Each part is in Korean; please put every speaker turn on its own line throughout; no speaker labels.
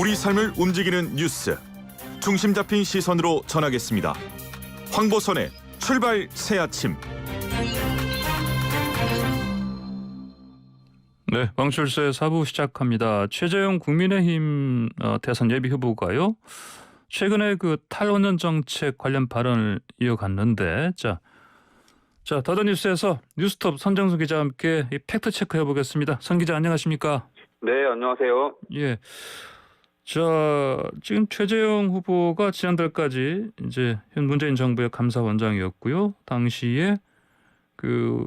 우리 삶을 움직이는 뉴스, 중심 잡힌 시선으로 전하겠습니다. 황보선의 출발 새아침.
네, 왕출세 4부 시작합니다. 최재형 국민의힘 대선 예비 후보가요, 최근에 그 탈원전 정책 관련 발언을 이어갔는데, 자 더더뉴스에서 뉴스톱 선정수 기자와 함께 이 팩트 체크해 보겠습니다. 선 기자 안녕하십니까?
네, 안녕하세요.
예. 자, 지금 최재형 후보가 지난달까지 이제 현 문재인 정부의 감사원장이었고요. 당시에 그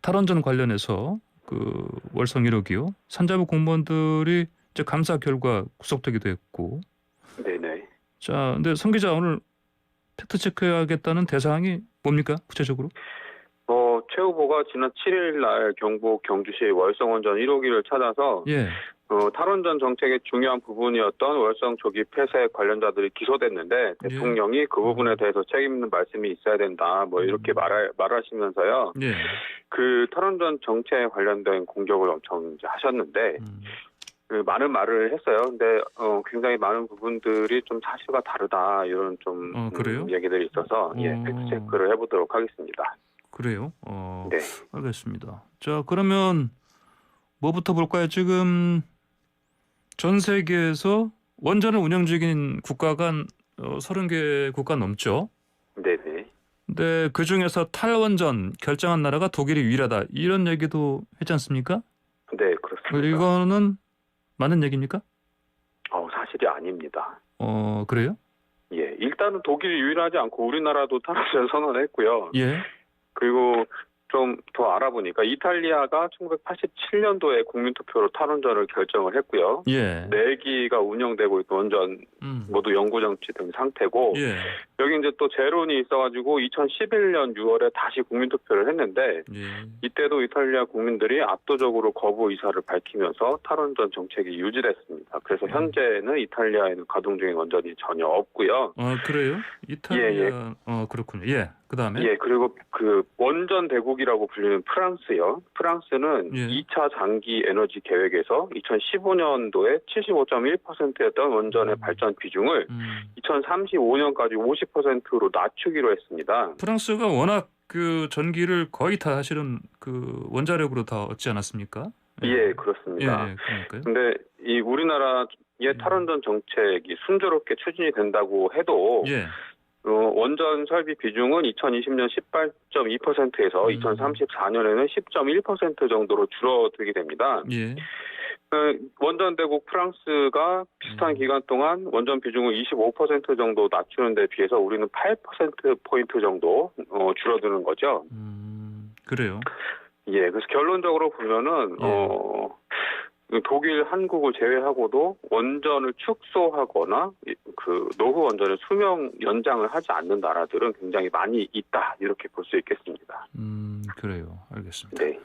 탈원전 관련해서 그 월성 1호기요, 산자부 공무원들이 이제 감사 결과 구속되기도 했고.
네네.
자, 근데 선 기자 오늘 팩트 체크해야겠다는 대상이 뭡니까 구체적으로?
최 후보가 지난 7일 날 경북 경주시 월성 원전 1호기를 찾아서
예.
탈원전 정책의 중요한 부분이었던 월성 조기 폐쇄 관련자들이 기소됐는데 대통령이 그 부분에 대해서 책임 있는 말씀이 있어야 된다. 뭐 이렇게 말하시면서요.
예.
그 탈원전 정책에 관련된 공격을 엄청 이제 하셨는데 그 많은 말을 했어요. 근데 굉장히 많은 부분들이 좀 사실과 다르다 이런 좀
그래요?
얘기들이 있어서 팩트 체크를 해보도록 하겠습니다.
그래요?
네.
알겠습니다. 자, 그러면 뭐부터 볼까요? 지금 전 세계에서 원전을 운영 중인 국가가 30개 국가 넘죠.
네네.
근데 그 중에서 탈원전 결정한 나라가 독일이 유일하다, 이런 얘기도 했지 않습니까?
네, 그렇습니다.
이거는 맞는 얘기입니까?
사실이 아닙니다.
그래요?
예, 일단은 독일이 유일하지 않고 우리나라도 탈원전 선언했고요.
예.
그리고 좀 더 알아보니까 이탈리아가 1987년도에 국민투표로 탈원전을 결정을 했고요.
예.
4기가 운영되고 있는 원전 모두 영구정지 등 상태고,
예.
여기 이제 또 재론이 있어가지고 2011년 6월에 다시 국민투표를 했는데
예.
이때도 이탈리아 국민들이 압도적으로 거부 의사를 밝히면서 탈원전 정책이 유지됐습니다. 그래서 현재는 이탈리아에는 가동 중인 원전이 전혀 없고요.
그래요? 이탈리아. 그렇군요. 예. 그다음에.
예, 그리고 그 원전 대국이라고 불리는 프랑스요. 프랑스는 2차 장기 에너지 계획에서 2015년도에 75.1%였던 원전의 발전 비중을 2035년까지 50%로 낮추기로 했습니다.
프랑스가 워낙 그 전기를 거의 다 사실은 그 원자력으로 다 얻지 않았습니까?
예, 그렇습니다.
예, 그러니까요.
근데 이 우리나라의 탈원전 정책이 순조롭게 추진이 된다고 해도 원전 설비 비중은 2020년 18.2%에서 2034년에는 10.1% 정도로 줄어들게 됩니다.
예.
원전 대국 프랑스가 비슷한 기간 동안 원전 비중을 25% 정도 낮추는 데 비해서 우리는 8%포인트 정도 줄어드는 거죠.
그래요?
예, 그래서 결론적으로 보면은 독일, 한국을 제외하고도 원전을 축소하거나 그 노후 원전의 수명 연장을 하지 않는 나라들은 굉장히 많이 있다, 이렇게 볼 수 있겠습니다.
그래요. 알겠습니다.
네.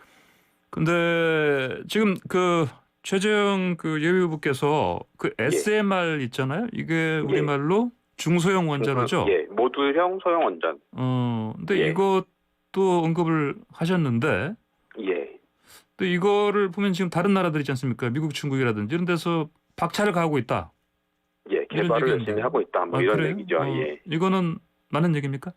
근데 지금 그 최재형 그 예비후보께서 그 SMR 있잖아요. 이게 우리말로 중소형 원자로죠.
예, 모듈형 소형 원전.
근데 이것도 언급을 하셨는데.
예.
또 이거를 보면 지금 다른 나라들 있지 않습니까? 미국, 중국이라든지 이런 데서 박차를 가하고 있다.
예, 개발을 열심히 하고 있다. 뭐 이런
그래요?
얘기죠. 예.
이거는 맞는 얘기입니까?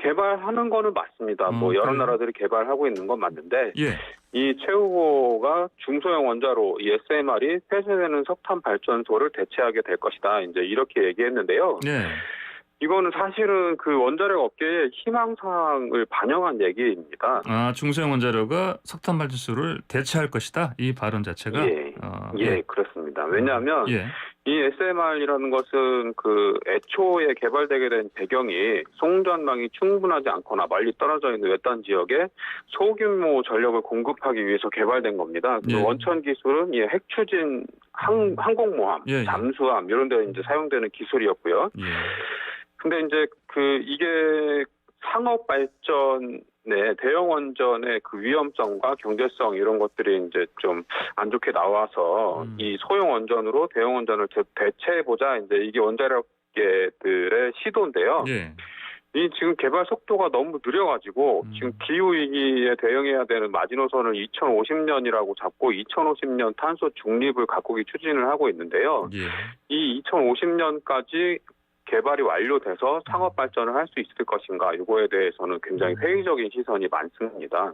개발하는 거는 맞습니다. 여러
그래요?
나라들이 개발하고 있는 건 맞는데,
예.
이 최 후보가 중소형 원자로 이 SMR이 폐쇄되는 석탄 발전소를 대체하게 될 것이다, 이제 이렇게 얘기했는데요.
예.
이거는 사실은 그 원자력 업계의 희망사항을 반영한 얘기입니다.
중소형 원자로가 석탄 발전소를 대체할 것이다, 이 발언 자체가.
예, 그렇습니다. 왜냐하면 이 SMR이라는 것은 그 애초에 개발되게 된 배경이 송전망이 충분하지 않거나 멀리 떨어져 있는 외딴 지역에 소규모 전력을 공급하기 위해서 개발된 겁니다. 그 원천 기술은 핵 추진 항공모함, 잠수함 이런 데 이제 사용되는 기술이었고요. 근데 이제 이게 상업 발전의 대형 원전의 그 위험성과 경제성 이런 것들이 이제 좀 안 좋게 나와서 이 소형 원전으로 대형 원전을 대체해 보자, 이제 이게 원자력계들의 시도인데요. 이 지금 개발 속도가 너무 느려가지고 지금 기후 위기에 대응해야 되는 마지노선을 2050년이라고 잡고 2050년 탄소 중립을 각국이 추진을 하고 있는데요.
예.
이 2050년까지 개발이 완료돼서 상업 발전을 할 수 있을 것인가 이거에 대해서는 굉장히 회의적인 시선이 많습니다.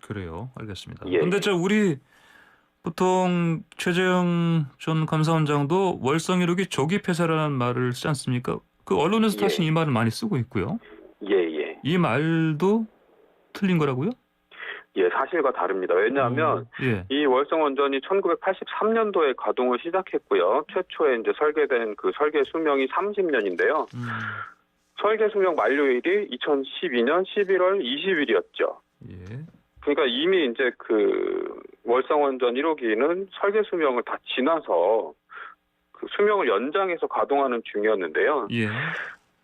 그래요. 알겠습니다.
예.
근데 우리 보통 최재형 전 감사원장도 월성 1호기 조기 폐쇄라는 말을 쓰지 않습니까? 그 언론에서
예.
다시 이 말을 많이 쓰고 있고요.
예.
이 말도 틀린 거라고요?
예, 사실과 다릅니다. 왜냐하면
예.
이 월성 원전이 1983년도에 가동을 시작했고요. 최초에 이제 설계된 그 설계 수명이 30년인데요. 설계 수명 만료일이 2012년 11월 20일이었죠.
예.
그러니까 이미 이제 그 월성 원전 1호기는 설계 수명을 다 지나서 그 수명을 연장해서 가동하는 중이었는데요.
예.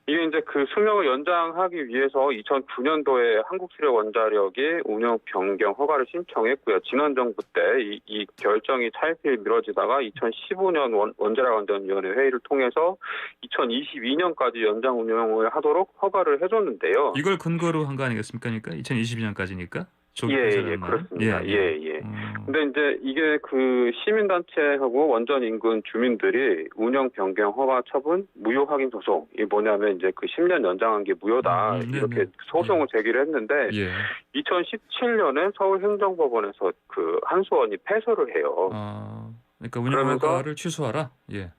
이게 이제 그 수명을 연장하기 위해서 2009년도에 한국수력원자력이 운영 변경 허가를 신청했고요. 지난 정부 때 이 결정이 차일피일 미뤄지다가 2015년 원자력안전위원회 회의를 통해서 2022년까지 연장 운영을 하도록 허가를 해줬는데요.
이걸 근거로 한 거 아니겠습니까? 그러니까 2022년까지니까.
예, 그렇습니다. 예. 근데 이제 이게 그 시민단체하고 원전 인근 주민들이 운영 변경 허가 처분 무효 확인 소송, 이게 뭐냐면 이제 그 10년 연장한 게 무효다 이렇게 소송을 제기를 했는데 2017년에 서울행정법원에서 그 한수원이 패소를 해요.
그러니까 운영 허가를 취소하라. 예.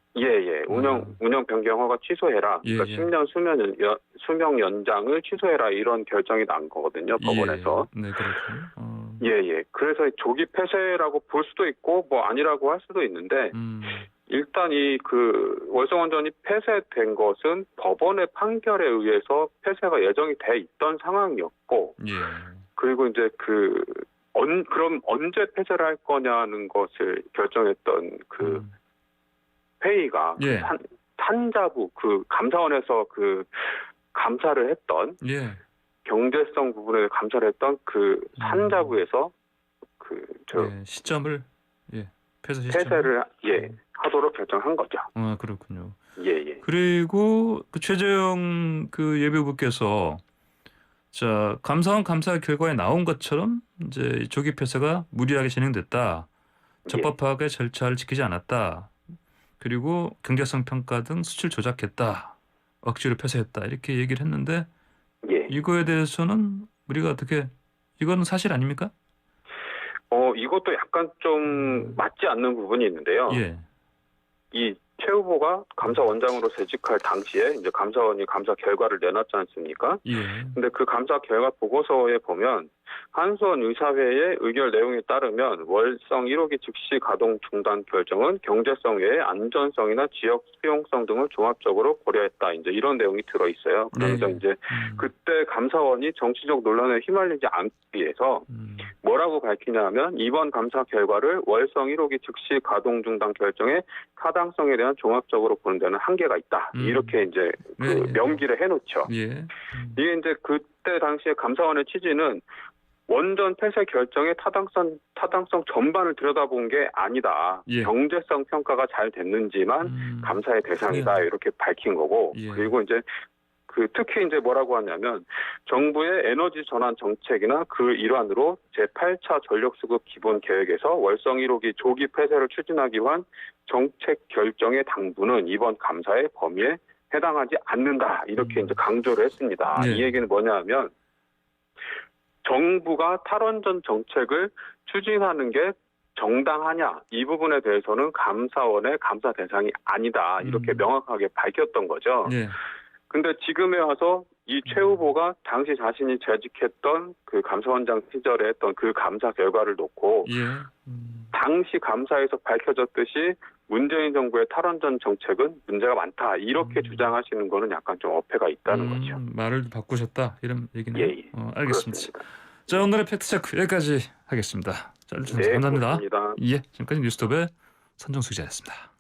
운영 변경 허가 취소해라. 그러니까 10년 수명 연장을 취소해라 이런 결정이 난 거거든요. 법원에서.
네, 그렇군요.
그래서 조기 폐쇄라고 볼 수도 있고 뭐 아니라고 할 수도 있는데 일단 이 그 월성 원전이 폐쇄된 것은 법원의 판결에 의해서 폐쇄가 예정이 돼 있던 상황이었고 그리고 이제 그럼 언제 폐쇄를 할 거냐는 것을 결정했던 그 회의가 산자부 그 감사원에서 그 감사를 했던 경제성 부분을 감사를 했던 그 산자부에서
시점을
폐쇄를 하도록 결정한 거죠.
그렇군요.
그리고
그 최재형 그 예비후보께서 감사원 감사 결과에 나온 것처럼 이제 조기 폐쇄가 무리하게 진행됐다. 적법하게 절차를 지키지 않았다. 그리고 경제성 평가 등 수치를 조작했다. 억지로 폐쇄했다. 이렇게 얘기를 했는데 이거에 대해서는 우리가 어떻게 이건 사실 아닙니까?
이것도 약간 좀 맞지 않는 부분이 있는데요. 이 최 후보가 감사원장으로 재직할 당시에 이제 감사원이 감사 결과를 내놨지 않습니까? 근데 그 감사 결과 보고서에 보면 한수원 의사회의 의결 내용에 따르면 월성 1호기 즉시 가동 중단 결정은 경제성 외에 안전성이나 지역 수용성 등을 종합적으로 고려했다. 이제 이런 내용이 들어 있어요. 그러면서 이제 그때 감사원이 정치적 논란에 휘말리지 않기 위해서 뭐라고 밝히냐면 이번 감사 결과를 월성 1호기 즉시 가동 중단 결정의 타당성에 대한 종합적으로 보는 데는 한계가 있다. 이렇게 이제 명기를 해놓죠. 이게 이제 그때 당시에 감사원의 취지는 원전 폐쇄 결정의 타당성 전반을 들여다본 게 아니다. 경제성 평가가 잘 됐는지만 감사의 대상이다. 이렇게 밝힌 거고. 그리고 이제 특히 이제 뭐라고 하냐면 정부의 에너지 전환 정책이나 그 일환으로 제8차 전력수급 기본 계획에서 월성 1호기 조기 폐쇄를 추진하기 위한 정책 결정의 당부는 이번 감사의 범위에 해당하지 않는다. 이렇게 이제 강조를 했습니다. 이 얘기는 뭐냐면 정부가 탈원전 정책을 추진하는 게 정당하냐 이 부분에 대해서는 감사원의 감사 대상이 아니다. 이렇게 명확하게 밝혔던 거죠. 근데 지금에 와서 이 최 후보가 당시 자신이 재직했던 그 감사원장 시절에 했던 그 감사 결과를 놓고 당시 감사에서 밝혀졌듯이 문재인 정부의 탈원전 정책은 문제가 많다. 이렇게 주장하시는 거는 약간 좀 어폐가 있다는 거죠.
말을 바꾸셨다. 이런 얘기네요. 알겠습니다. 그렇습니다. 자, 오늘의 팩트체크 여기까지 하겠습니다. 자, 감사합니다.
고맙습니다.
지금까지 뉴스톱의 선정수 기자였습니다.